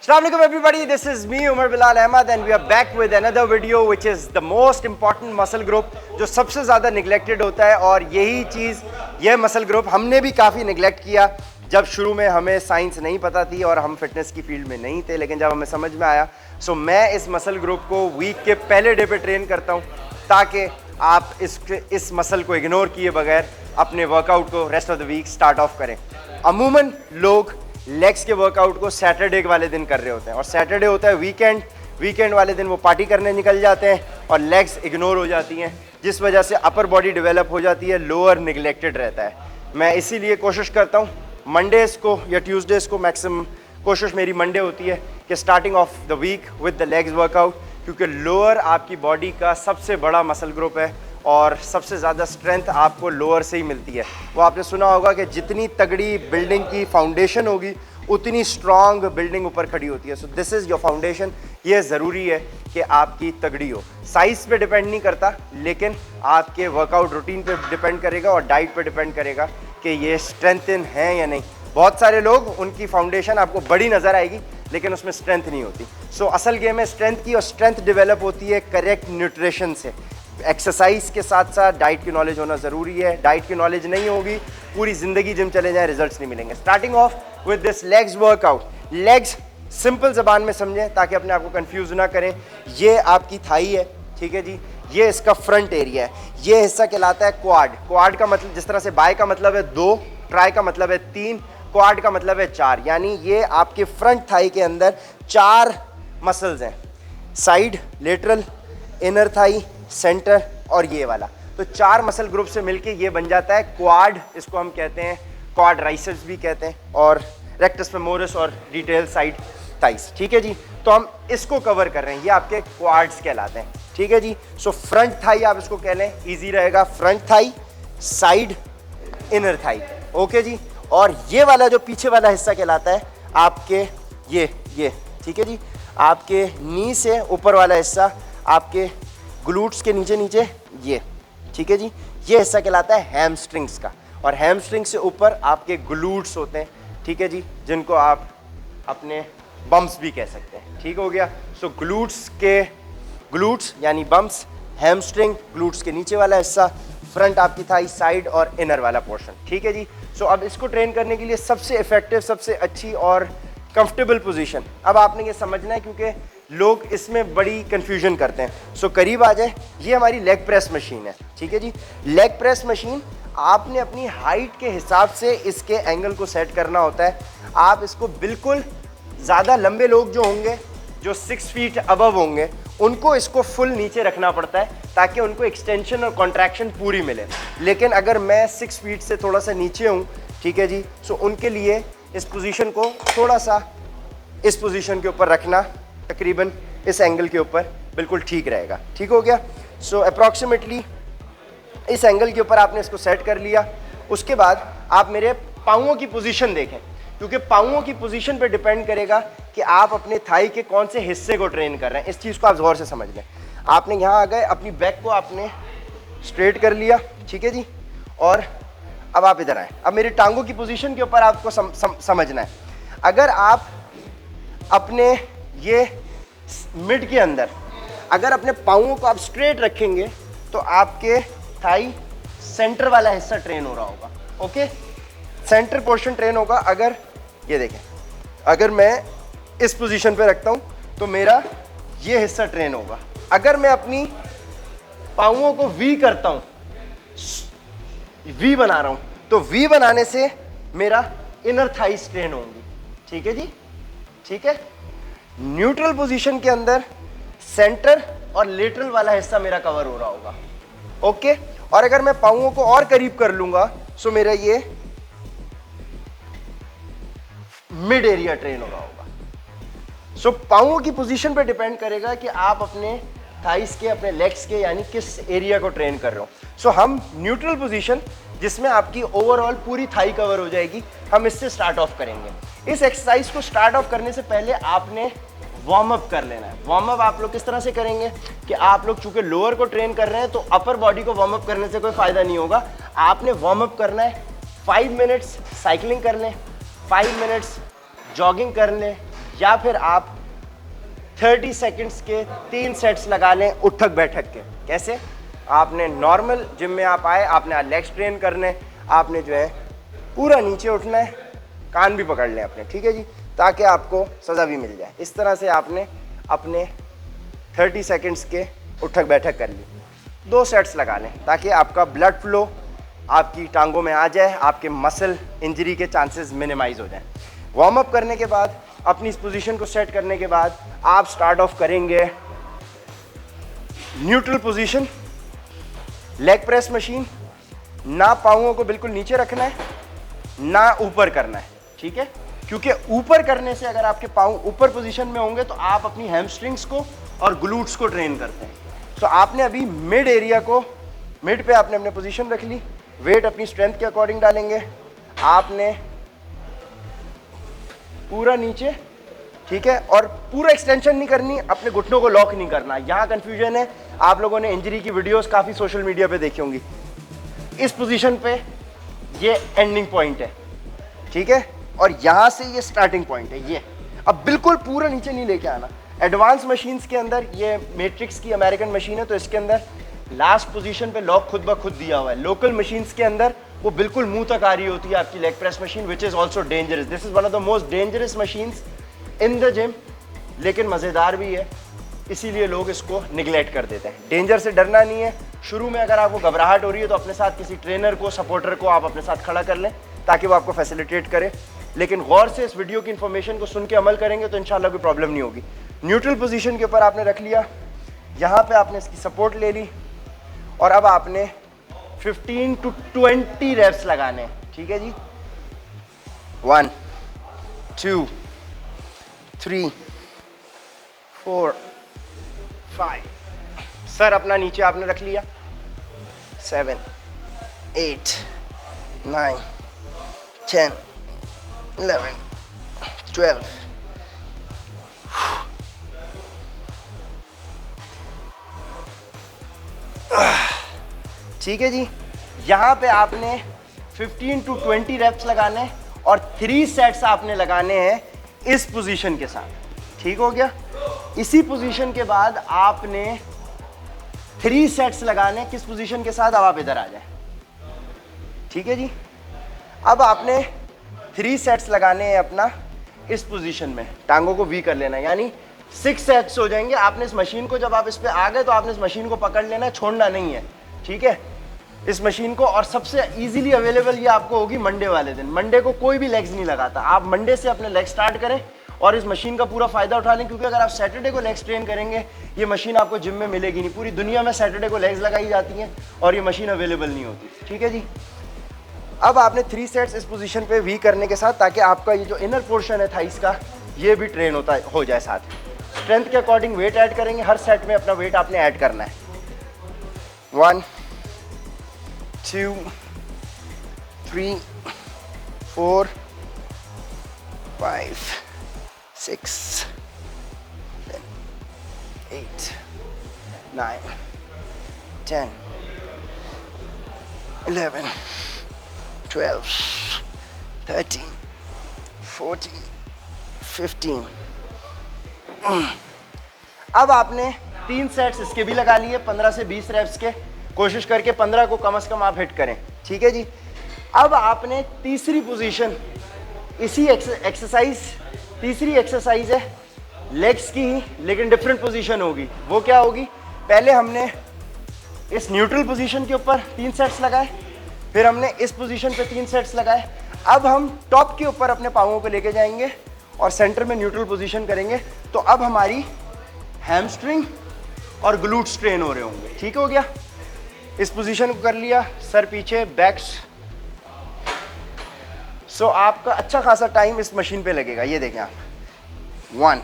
Assalamualaikum everybody, this is me Umar Bilal Ahmad and we are back with another video which is the most important muscle group जो सबसे ज़्यादा neglected होता है। और यही चीज़ ये muscle group हमने भी काफ़ी neglect किया जब शुरू में हमें साइंस नहीं पता थी और हम फिटनेस की फील्ड में नहीं थे, लेकिन जब हमें समझ में आया सो मैं इस मसल ग्रुप को वीक के पहले डे पे ट्रेन करता हूँ ताकि आप इस मसल को इग्नोर किए बगैर अपने वर्कआउट को rest of the week start off करें। अमूमन लोग लेग्स के वर्कआउट को सैटरडे वाले दिन कर रहे होते हैं और सैटरडे होता है वीकेंड वाले दिन वो पार्टी करने निकल जाते हैं और लेग्स इग्नोर हो जाती हैं, जिस वजह से अपर बॉडी डेवलप हो जाती है, लोअर निगलेक्टेड रहता है। मैं इसीलिए कोशिश करता हूँ मंडेज़ को या ट्यूसडेज़ को, मैक्सिमम कोशिश मेरी मंडे होती है कि starting of the week with the legs workout, क्योंकि लोअर आपकी बॉडी का सबसे बड़ा मसल ग्रुप है और सबसे ज़्यादा स्ट्रेंथ आपको लोअर से ही मिलती है। वो आपने सुना होगा कि जितनी तगड़ी बिल्डिंग की फाउंडेशन होगी उतनी स्ट्रॉन्ग बिल्डिंग ऊपर खड़ी होती है। So this is your foundation. ये ज़रूरी है कि आपकी तगड़ी हो। साइज़ पे डिपेंड नहीं करता, लेकिन आपके वर्कआउट रूटीन पे डिपेंड करेगा और डाइट पे डिपेंड करेगा कि ये स्ट्रेंथन है या नहीं। बहुत सारे लोग, उनकी फाउंडेशन आपको बड़ी नज़र आएगी लेकिन उसमें स्ट्रेंथ नहीं होती। सो असल गेम है स्ट्रेंथ की, और स्ट्रेंथ डेवलप होती है करेक्ट न्यूट्रिशन से। एक्सरसाइज के साथ साथ डाइट की नॉलेज होना ज़रूरी है। डाइट की नॉलेज नहीं होगी, पूरी ज़िंदगी जिम चले जाएं, रिजल्ट्स नहीं मिलेंगे। Starting of with this legs workout. Legs simple ज़बान में समझें ताकि अपने आप को कंफ्यूज ना करें। ये आपकी थाई है, ठीक है जी, ये इसका फ्रंट एरिया है। ये हिस्सा कहलाता है क्वाड। क्वाड का मतलब, जिस तरह से बाय का मतलब है 2, ट्राई का मतलब है 3, क्वाड का मतलब है 4, यानी ये आपके फ्रंट थाई के अंदर 4 मसल्स हैं, side, lateral, inner thigh, centre और ये वाला। तो 4 मसल ग्रुप से मिलके ये बन जाता है क्वाड। इसको हम कहते हैं क्वाड राइसेप्स भी कहते हैं, और रेक्टस फेमोरिस और डिटेल साइड थाइस, ठीक है जी। तो हम इसको कवर कर रहे हैं, ये आपके क्वाड्स कहलाते हैं, ठीक है जी। सो फ्रंट थाई आप इसको कह लें, इजी रहेगा। Front thigh, side, inner thigh, okay जी। और ये वाला जो पीछे वाला हिस्सा कहलाता है आपके ये ठीक है जी, आपके नी से ऊपर वाला हिस्सा, आपके ग्लूट्स के नीचे ये, ठीक है जी, ये हिस्सा कहलाता है हैमस्ट्रिंग्स का। और हैमस्ट्रिंग से ऊपर आपके ग्लूट्स होते हैं, ठीक है जी, जिनको आप अपने बम्स भी कह सकते हैं, ठीक हो गया। सो ग्लूट्स यानी बम्स, हैमस्ट्रिंग, ग्लूट्स के नीचे वाला हिस्सा, फ्रंट आपकी थाई, साइड और इनर वाला पोर्शन, ठीक है जी। सो अब इसको ट्रेन करने के लिए सबसे इफेक्टिव, सबसे अच्छी और कंफर्टेबल पोजीशन अब आपने ये समझना है, क्योंकि लोग इसमें बड़ी कंफ्यूजन करते हैं। सो करीब आ जाए, ये हमारी लेग प्रेस मशीन है, ठीक है जी। लेग प्रेस मशीन, आपने अपनी हाइट के हिसाब से इसके एंगल को सेट करना होता है। आप इसको बिल्कुल, ज़्यादा लंबे लोग जो होंगे, जो 6 फीट अबव होंगे, उनको इसको फुल नीचे रखना पड़ता है ताकि उनको एक्सटेंशन और कॉन्ट्रैक्शन पूरी मिले। लेकिन अगर मैं 6 फीट से थोड़ा सा नीचे हूँ, ठीक है जी, सो उनके लिए इस पोजीशन को थोड़ा सा इस पोजीशन के ऊपर रखना, तकरीबन इस एंगल के ऊपर, बिल्कुल ठीक रहेगा, ठीक हो गया। सो अप्रॉक्सीमेटली इस एंगल के ऊपर आपने इसको सेट कर लिया। उसके बाद आप मेरे पाँवों की पोजीशन देखें, क्योंकि पाँवों की पोजीशन पे डिपेंड करेगा कि आप अपने थाई के कौन से हिस्से को ट्रेन कर रहे हैं। इस चीज़ को आप गौर से समझ लें। आपने यहाँ आ गए, अपनी बैक को आपने स्ट्रेट कर लिया, ठीक है जी, और अब आप इधर आए। अब मेरी टांगों की पोजीशन के ऊपर आपको समझना है। अगर आप अपने ये मिड के अंदर, अगर अपने पाँवों को आप स्ट्रेट रखेंगे तो आपके थाई सेंटर वाला हिस्सा ट्रेन हो रहा होगा, ओके, सेंटर पोर्शन ट्रेन होगा। अगर ये देखें, अगर मैं इस पोजीशन पे रखता हूँ तो मेरा ये हिस्सा ट्रेन होगा। अगर मैं अपनी पाँवों को वी करता हूँ, वी बना रहा हूँ, तो वी बनाने से मेरा इनर थाइस ट्रेन होंगी, ठीक है जी, ठीक है। न्यूट्रल पोजीशन के अंदर सेंटर और लेटरल वाला हिस्सा मेरा कवर हो रहा होगा, ओके। और अगर मैं पाँवों को और करीब कर लूंगा सो मेरा ये मिड एरिया ट्रेन हो रहा होगा। सो पाँवों की पोजीशन पे डिपेंड करेगा कि आप अपने थाइस के, अपने लेग्स के, यानी किस एरिया को ट्रेन कर रहे हो। सो हम न्यूट्रल पोजीशन, जिसमें आपकी ओवरऑल पूरी थाई कवर हो जाएगी, हम इससे स्टार्ट ऑफ करेंगे। इस एक्सरसाइज को स्टार्ट ऑफ करने से पहले आपने वार्म अप कर लेना है। वार्म अप आप लोग किस तरह से करेंगे कि आप लोग चूंकि लोअर को ट्रेन कर रहे हैं तो अपर बॉडी को वार्म अप करने से कोई फायदा नहीं होगा। आपने वार्म अप करना है, 5 मिनट्स साइकिलिंग कर लें, 5 मिनट्स जॉगिंग कर लें, या फिर आप 30 सेकंड्स के 3 सेट्स लगा लें उठक बैठक के। कैसे? आपने नॉर्मल जिम में आप आए, आपने लेग्स ट्रेन करने, आपने जो है पूरा नीचे उठना है, कान भी पकड़ लें अपने, ठीक है जी, ताकि आपको सज़ा भी मिल जाए। इस तरह से आपने अपने 30 सेकंड्स के उठक बैठक कर ली। 2 सेट्स लगा लें ताकि आपका ब्लड फ्लो आपकी टांगों में आ जाए, आपके मसल इंजरी के चांसेस मिनिमाइज हो जाएं। वार्म अप करने के बाद, अपनी इस पोजीशन को सेट करने के बाद आप स्टार्ट ऑफ करेंगे neutral position, leg press machine. ना पाँवों को बिल्कुल नीचे रखना है, ना ऊपर करना है, ठीक है, क्योंकि ऊपर करने से अगर आपके पाँव ऊपर पोजीशन में होंगे तो आप अपनी हैमस्ट्रिंग्स को और ग्लूट्स को ट्रेन करते हैं। तो आपने अभी मिड एरिया को, मिड पे आपने अपने पोजीशन रख ली, वेट अपनी स्ट्रेंथ के अकॉर्डिंग डालेंगे, आपने पूरा नीचे, ठीक है, और पूरा एक्सटेंशन नहीं करनी, अपने घुटनों को लॉक नहीं करना। यहाँ कंफ्यूजन है, आप लोगों ने इंजरी की वीडियोस काफ़ी सोशल मीडिया पे देखी होंगी। इस पोजीशन पे ये एंडिंग पॉइंट है, ठीक है, और यहाँ से ये स्टार्टिंग पॉइंट है। ये अब बिल्कुल पूरा नीचे नहीं लेके आना। एडवांस मशीन्स के अंदर, ये मैट्रिक्स की अमेरिकन मशीन है तो इसके अंदर लास्ट पोजीशन पे लॉक खुद ब खुद दिया हुआ है। लोकल मशीन्स के अंदर वो बिल्कुल मुंह तक आ रही होती है आपकी leg press machine, which is also dangerous. This is one of the most dangerous machines in the gym, लेकिन मज़ेदार भी है, इसीलिए लोग इसको निगलेक्ट कर देते हैं। डेंजर से डरना नहीं है। शुरू में अगर आपको घबराहट हो रही है तो अपने साथ किसी ट्रेनर को, सपोर्टर को आप अपने साथ खड़ा कर लें ताकि वो आपको फैसिलिटेट करे। लेकिन गौर से इस वीडियो की इन्फॉर्मेशन को सुन के अमल करेंगे तो इंशाल्लाह कोई प्रॉब्लम नहीं होगी। न्यूट्रल पोजीशन के ऊपर आपने रख लिया, यहाँ पे आपने इसकी सपोर्ट ले ली, और अब आपने 15 to 20 रेप्स लगाने हैं, ठीक है जी। 1 2 3 4 5, सर अपना नीचे आपने रख लिया, 7 8 9 10 11 12। ठीक है जी, यहाँ पे आपने 15 to 20 रेप्स लगाने हैं और 3 सेट्स आपने लगाने हैं इस पोजीशन के साथ, ठीक हो गया। इसी पोजीशन के बाद आपने 3 सेट्स लगाने किस पोजीशन के साथ, अब आप इधर आ जाए, ठीक है जी। अब आपने 3 सेट्स लगाने हैं अपना इस पोजीशन में, टांगों को वी कर लेना, यानी 6 सेट्स हो जाएंगे। आपने इस मशीन को, जब आप इस पे आ गए तो आपने इस मशीन को पकड़ लेना है, छोड़ना नहीं है, ठीक है, इस मशीन को। और सबसे इजीली अवेलेबल ये आपको होगी मंडे वाले दिन। मंडे को कोई भी लेग्स नहीं लगाता, आप मंडे से अपने लेग स्टार्ट करें और इस मशीन का पूरा फायदा उठा लें, क्योंकि अगर आप सैटरडे को लेग्स ट्रेन करेंगे ये मशीन आपको जिम में मिलेगी नहीं। पूरी दुनिया में सैटरडे को लेग्स लगाई जाती हैं और ये मशीन अवेलेबल नहीं होती, ठीक है जी। अब आपने 3 सेट्स इस पोजीशन पे वी करने के साथ, ताकि आपका ये जो इनर पोर्शन है थाइस का, ये भी ट्रेन हो जाए साथ। स्ट्रेंथ के अकॉर्डिंग वेट ऐड करेंगे, हर सेट में अपना वेट आपने ऐड करना है। 1 2 3 4 5 6 8 9 10 11 12 13 14 15। अब आपने 3 सेट्स इसके भी लगा लिए, 15 से 20 रेप्स के, कोशिश करके 15 को कम से कम आप हिट करें, ठीक है जी। अब आपने तीसरी पोजीशन, इसी एक्सरसाइज, तीसरी एक्सरसाइज है लेग्स की ही, लेकिन डिफरेंट पोजीशन होगी। वो क्या होगी, पहले हमने इस न्यूट्रल पोजीशन के ऊपर 3 सेट्स लगाए, फिर हमने इस पोजीशन पे 3 सेट्स लगाए। अब हम टॉप के ऊपर अपने पाँवों को लेके जाएंगे और सेंटर में न्यूट्रल पोजीशन करेंगे, तो अब हमारी हैमस्ट्रिंग और ग्लूट्स ट्रेन हो रहे होंगे, ठीक हो गया। इस पोजीशन को कर लिया, सर पीछे, बैक्स। सो आपका अच्छा खासा टाइम इस मशीन पे लगेगा। ये देखें आप, 1।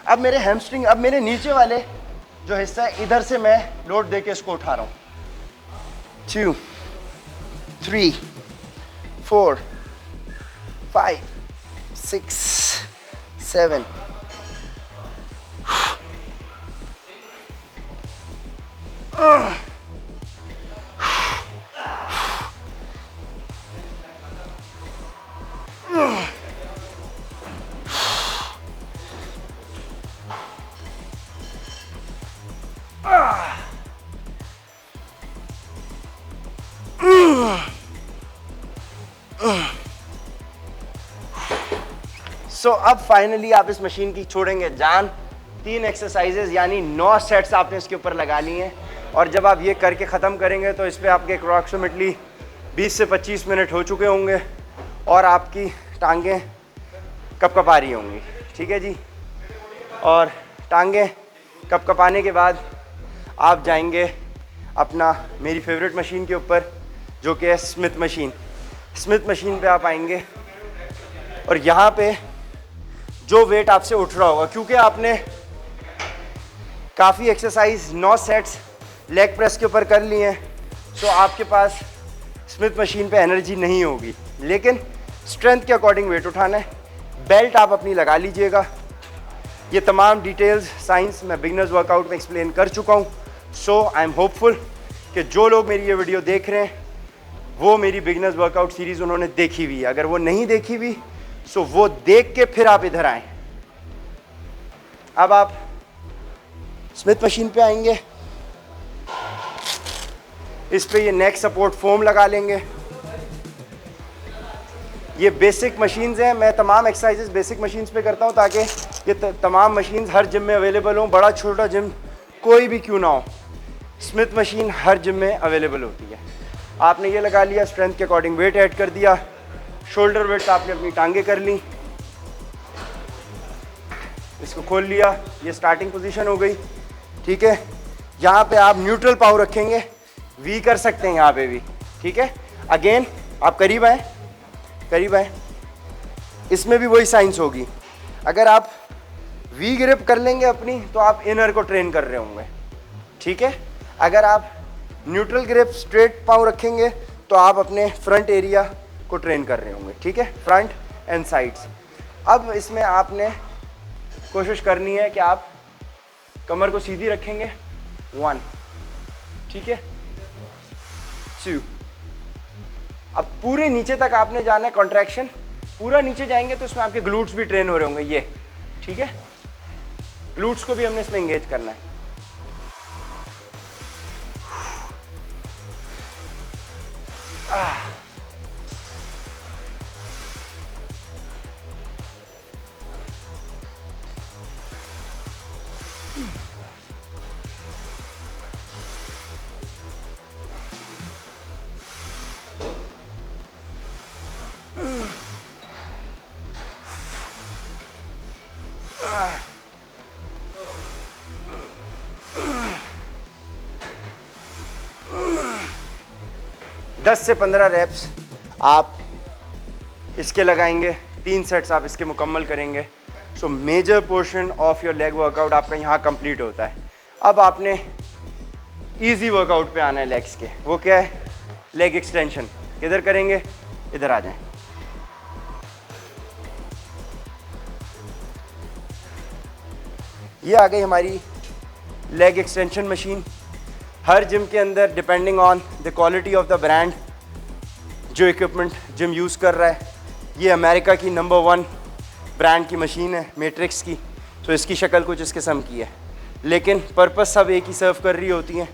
अब मेरे हैमस्ट्रिंग, अब मेरे नीचे वाले जो हिस्सा है, इधर से मैं लोड दे के इसको उठा रहा हूँ। 2 3 4 5 6 7 9 सो अब फाइनली आप इस मशीन की छोड़ेंगे जान। 3 एक्सरसाइजेज यानी 9 सेट्स आपने इसके ऊपर लगा लिए हैं, और जब आप ये करके ख़त्म करेंगे तो इस पर आपके अप्रॉक्सीमेटली 20 से 25 मिनट हो चुके होंगे और आपकी टांगें कपकपा रही होंगी। ठीक है जी। और टांगें कपकपाने के बाद आप जाएंगे अपना मेरी फेवरेट मशीन के ऊपर, जो कि है स्मिथ मशीन। स्मिथ मशीन पे आप आएंगे और यहाँ पे जो वेट आपसे उठ रहा होगा, क्योंकि आपने काफ़ी एक्सरसाइज 9 सेट्स लेग प्रेस के ऊपर कर लिए हैं, सो आपके पास स्मिथ मशीन पे एनर्जी नहीं होगी, लेकिन स्ट्रेंथ के अकॉर्डिंग वेट उठाना है। बेल्ट आप अपनी लगा लीजिएगा। ये तमाम डिटेल्स साइंस मैं बिगनर्स वर्कआउट में एक्सप्लेन कर चुका हूँ। सो आई एम होपफुल कि जो लोग मेरी ये वीडियो देख रहे हैं वो मेरी बिगनर्स वर्कआउट सीरीज़ उन्होंने देखी हुई है। अगर वो नहीं देखी हुई सो वो देख के फिर आप इधर आएँ। अब आप स्मिथ मशीन पे आएंगे, इस पे ये नेक सपोर्ट फोम लगा लेंगे। ये बेसिक मशीन्स हैं, मैं तमाम एक्सरसाइजेस बेसिक मशीन्स पे करता हूँ ताकि ये तमाम मशीन्स हर जिम में अवेलेबल हों। बड़ा छोटा जिम कोई भी क्यों ना हो, स्मिथ मशीन हर जिम में अवेलेबल होती है। आपने ये लगा लिया, स्ट्रेंथ के अकॉर्डिंग वेट ऐड कर दिया, शोल्डर वेट आपने अपनी टांगे कर ली, इसको खोल लिया, ये स्टार्टिंग पोजीशन हो गई। ठीक है। यहाँ पे आप न्यूट्रल पाव रखेंगे, वी कर सकते हैं यहाँ पे भी। ठीक है। अगेन आप करीब आए, करीब आए, इसमें भी वही साइंस होगी। अगर आप वी ग्रिप कर लेंगे अपनी तो आप इनर को ट्रेन कर रहे होंगे। ठीक है। अगर आप न्यूट्रल ग्रिप स्ट्रेट पाँव रखेंगे तो आप अपने फ्रंट एरिया को ट्रेन कर रहे होंगे। ठीक है। Front end sides. अब इसमें आपने कोशिश करनी है कि आप कमर को सीधी रखेंगे। 1, ठीक है, 2। अब पूरे नीचे तक आपने जाना है, कॉन्ट्रैक्शन पूरा नीचे जाएंगे तो इसमें आपके ग्लूट्स भी ट्रेन हो रहे होंगे। ये ठीक है, ग्लूट्स को भी हमने इसमें एंगेज करना है। दस से 15 रेप्स आप इसके लगाएंगे, 3 सेट्स आप इसके मुकम्मल करेंगे। So major portion of your leg workout आपका यहाँ कंप्लीट होता है। अब आपने इजी वर्कआउट पे आना है लेग्स के। वो क्या है? Leg extension. किधर करेंगे? इधर आ जाएं। ये आ गई हमारी लेग एक्सटेंशन मशीन। हर जिम के अंदर depending on the quality of the brand जो इक्विपमेंट जिम यूज़ कर रहा है, ये अमेरिका की नंबर 1 ब्रांड की मशीन है, मैट्रिक्स की। तो इसकी शक्ल कुछ इस किस्म की है, लेकिन पर्पस सब एक ही सर्व कर रही होती हैं।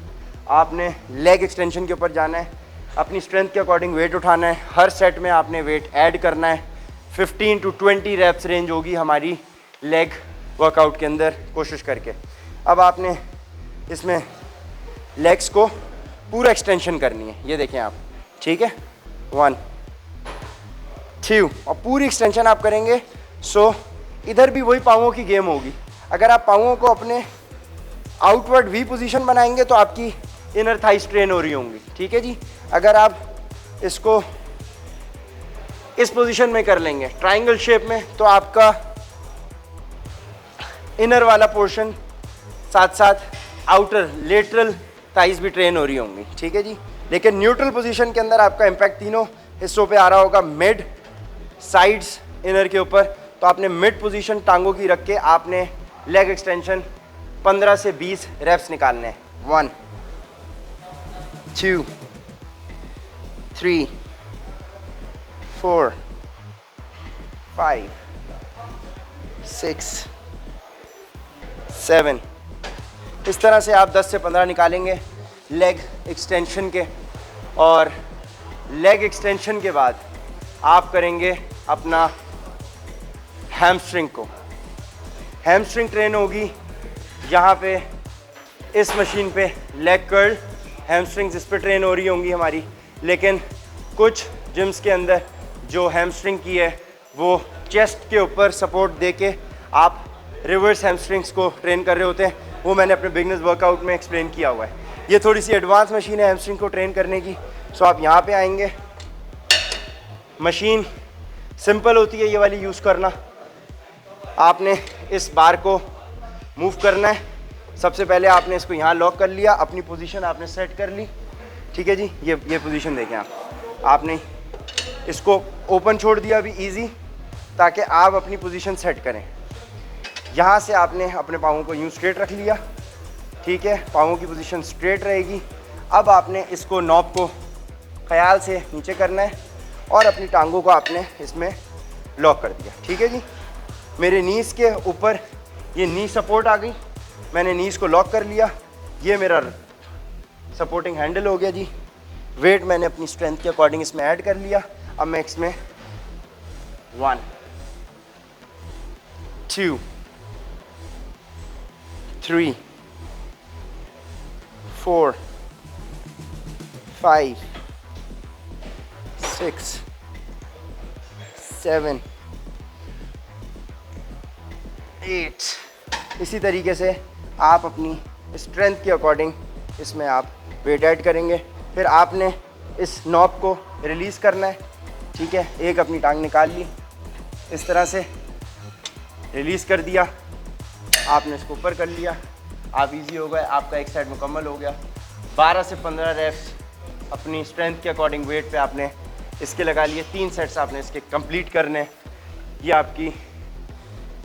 आपने लेग एक्सटेंशन के ऊपर जाना है, अपनी स्ट्रेंथ के अकॉर्डिंग वेट उठाना है, हर सेट में आपने वेट ऐड करना है। 15 to 20 रेप्स रेंज होगी हमारी लेग वर्कआउट के अंदर, कोशिश करके। अब आपने इसमें लेग्स को पूरा एक्सटेंशन करनी है, ये देखें आप। ठीक है, 1, 2 और पूरी एक्सटेंशन आप करेंगे। सो इधर भी वही पाँवों की गेम होगी। अगर आप पाँवों को अपने आउटवर्ड वी पोजीशन बनाएंगे तो आपकी इनर थाई स्ट्रेन हो रही होंगी। ठीक है जी। अगर आप इसको इस पोजीशन में कर लेंगे ट्रायंगल शेप में, तो आपका इनर वाला पोर्शन साथ साथ आउटर लेटरल थाइज भी ट्रेन हो रही होंगी। ठीक है जी। लेकिन न्यूट्रल पोजीशन के अंदर आपका इम्पैक्ट तीनों हिस्सों पे आ रहा होगा, मिड, साइड्स, इनर के ऊपर। तो आपने मिड पोजीशन टांगों की रख के आपने लेग एक्सटेंशन 15 से 20 रेप्स निकालने हैं। 1, 2, 3, 4, 5, 6, 7। इस तरह से आप 10 से 15 निकालेंगे लेग एक्सटेंशन के। और लेग एक्सटेंशन के बाद आप करेंगे अपना हैमस्ट्रिंग को। हैमस्ट्रिंग ट्रेन होगी यहाँ पे इस मशीन पे, लेग कर्ल, हैमस्ट्रिंग्स इस पे ट्रेन हो रही होंगी हमारी। लेकिन कुछ जिम्स के अंदर जो हैमस्ट्रिंग की है वो चेस्ट के ऊपर सपोर्ट दे के आप रिवर्स हैमस्ट्रिंग्स को ट्रेन कर रहे होते हैं, वो मैंने अपने बिगनर्स वर्कआउट में एक्सप्लेन किया हुआ है। ये थोड़ी सी एडवांस मशीन है हैमस्ट्रिंग को ट्रेन करने की। सो आप यहाँ पे आएंगे, मशीन सिंपल होती है ये वाली यूज़ करना। आपने इस बार को मूव करना है। सबसे पहले आपने इसको यहाँ लॉक कर लिया, अपनी पोजीशन आपने सेट कर ली, ठीक है जी। ये पोजीशन देखें आपने इसको ओपन छोड़ दिया अभी इजी, ताकि आप अपनी पोजीशन सेट करें। यहाँ से आपने अपने पाँवों को यूँ स्ट्रेट रख लिया, ठीक है, पाँवों की पोजीशन स्ट्रेट रहेगी। अब आपने इसको नॉब को ख्याल से नीचे करना है और अपनी टांगों को आपने इसमें लॉक कर दिया, ठीक है जी। मेरे नीज़ के ऊपर ये नी सपोर्ट आ गई, मैंने नीज़ को लॉक कर लिया, ये मेरा सपोर्टिंग हैंडल हो गया जी। वेट मैंने अपनी स्ट्रेंथ के अकॉर्डिंग इसमें ऐड कर लिया। अब मैं इसमें 1 2 3 4 5 6 7 8 इसी तरीके से आप अपनी स्ट्रेंथ के अकॉर्डिंग इसमें आप वेट ऐड करेंगे। फिर आपने इस नॉब को रिलीज़ करना है, ठीक है। एक अपनी टांग निकाल ली, इस तरह से रिलीज़ कर दिया, आपने इसको ऊपर कर लिया, आप इजी हो गए, आपका एक साइड मुकम्मल हो गया। 12 से 15 रेप्स अपनी स्ट्रेंथ के अकॉर्डिंग वेट पे आपने इसके लगा लिए। 3 सेट्स आपने इसके कंप्लीट करने। ये आपकी,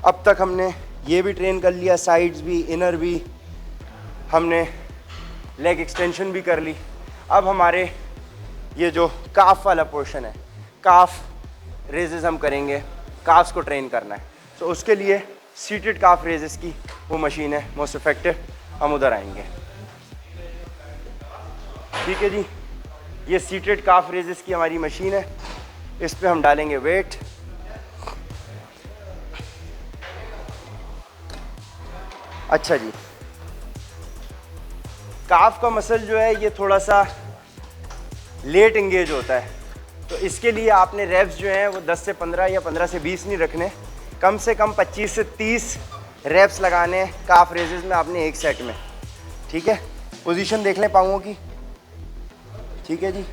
अब तक हमने ये भी ट्रेन कर लिया, साइड्स भी, इनर भी, हमने लेग एक्सटेंशन भी कर ली। अब हमारे ये जो काफ वाला पोर्शन है, काफ रेजेस हम करेंगे, काफ्स को ट्रेन करना है। तो उसके लिए सीटेड काफ रेजेस की वो मशीन है मोस्ट इफेक्टिव, हम उधर आएंगे, ठीक है जी। ये सीटेड काफ रेजेस की हमारी मशीन है, इस पे हम डालेंगे वेट। अच्छा जी, काफ का मसल जो है ये थोड़ा सा लेट इंगेज होता है, तो इसके लिए आपने रेप्स जो हैं वो 10 से 15 या 15 से 20 नहीं रखने, कम से कम 25 से 30 रेप्स लगाने काफ रेजेस में आपने एक सेट में, ठीक है। पोजीशन देख लें पाँवों की, ठीक है जी।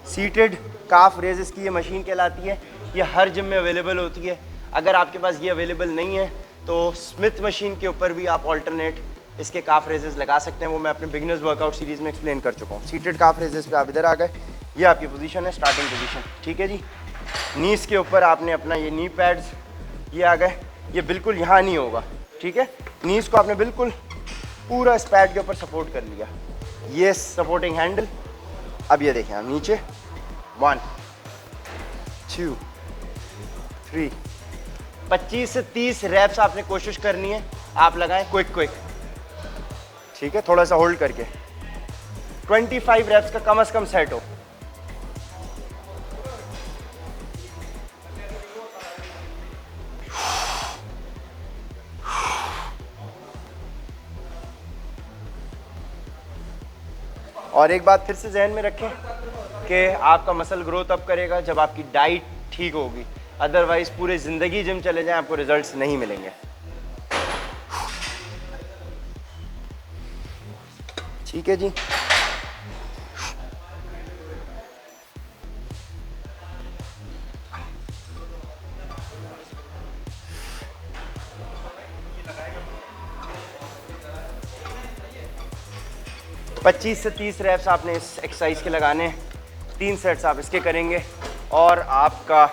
सीटेड काफ रेजेस की ये मशीन कहलाती है। ये हर जिम में अवेलेबल होती है। अगर आपके पास ये अवेलेबल नहीं है तो स्मिथ मशीन के ऊपर भी आप ऑल्टरनेट इसके काफ रेजेस लगा सकते हैं, वो मैं अपने बिगिनर्स वर्कआउट सीरीज़ में एक्सप्लेन कर चुका हूँ। सीटेड काफ रेजेस पे आप इधर आ गए, ये आपकी पोजीशन है, स्टार्टिंग पोजीशन, ठीक है जी। नीज़ के ऊपर आपने अपना ये नी पैड्स ये आ गए, ये बिल्कुल यहाँ नहीं होगा, ठीक है। नीज़ को आपने बिल्कुल पूरा इस पैड के ऊपर सपोर्ट कर लिया, ये सपोर्टिंग हैंडल। अब ये देखें आप नीचे, 1 2 3 25 से 30 रेप्स आपने कोशिश करनी है, आप लगाएं क्विक, ठीक है, थोड़ा सा होल्ड करके। 25 रेप्स का कम से कम सेट हो। और एक बात फिर से जहन में रखें कि आपका मसल ग्रो तब करेगा जब आपकी डाइट ठीक होगी, अदरवाइज पूरे ज़िंदगी जिम चले जाएं आपको रिजल्ट्स नहीं मिलेंगे, ठीक है जी। पच्चीस से 30 रेप्स आपने इस एक्सरसाइज के लगाने, 3 सेट्स आप इसके करेंगे और आपका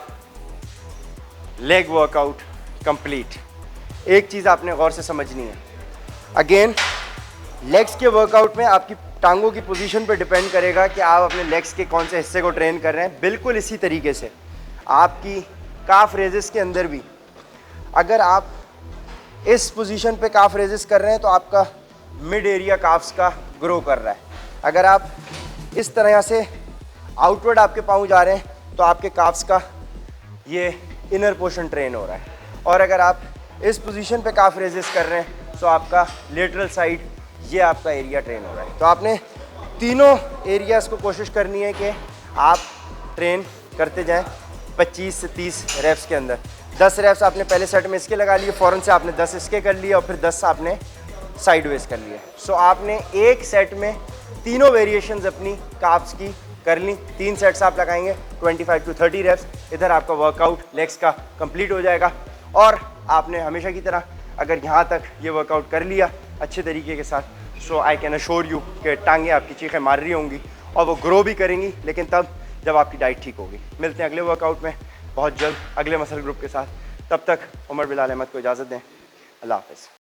लेग वर्कआउट कंप्लीट। एक चीज़ आपने गौर से समझनी है, अगेन लेग्स के वर्कआउट में आपकी टांगों की पोजीशन पे डिपेंड करेगा कि आप अपने लेग्स के कौन से हिस्से को ट्रेन कर रहे हैं। बिल्कुल इसी तरीके से आपकी काफ रेजेस के अंदर भी अगर आप इस पोजीशन पे काफ रेजेस कर रहे हैं तो आपका मिड एरिया काफ्स का ग्रो कर रहा है। अगर आप इस तरह से आउटवर्ड आपके पाँव जा रहे हैं तो आपके काफ्स का ये इनर पोर्शन ट्रेन हो रहा है। और अगर आप इस पोजीशन पे काफ रेजिस्ट कर रहे हैं तो आपका लेटरल साइड ये आपका एरिया ट्रेन हो रहा है। तो आपने तीनों एरियाज़ को कोशिश करनी है कि आप ट्रेन करते जाएं 25 से 30 रेप्स के अंदर। 10 रेप्स आपने पहले सेट में इसके लगा लिए, फ़ौरन से आपने 10 इसके कर लिए और फिर 10 आपने साइडवेज कर लिए। सो आपने एक सेट में तीनों वेरिएशंस अपनी काफ्स की कर ली। 3 सेट्स आप लगाएंगे 25 टू 30 रेप्स। इधर आपका वर्कआउट लेग्स का कंप्लीट हो जाएगा। और आपने हमेशा की तरह अगर यहाँ तक ये वर्कआउट कर लिया अच्छे तरीके के साथ, सो आई कैन अश्योर यू कि टांगें आपकी चीखें मार रही होंगी और वो ग्रो भी करेंगी, लेकिन तब जब आपकी डाइट ठीक होगी। मिलते हैं अगले वर्कआउट में बहुत जल्द अगले मसल ग्रुप के साथ। तब तक उमर बिलाल अहमद को इजाज़त दें। अल्लाह हाफ़िज़।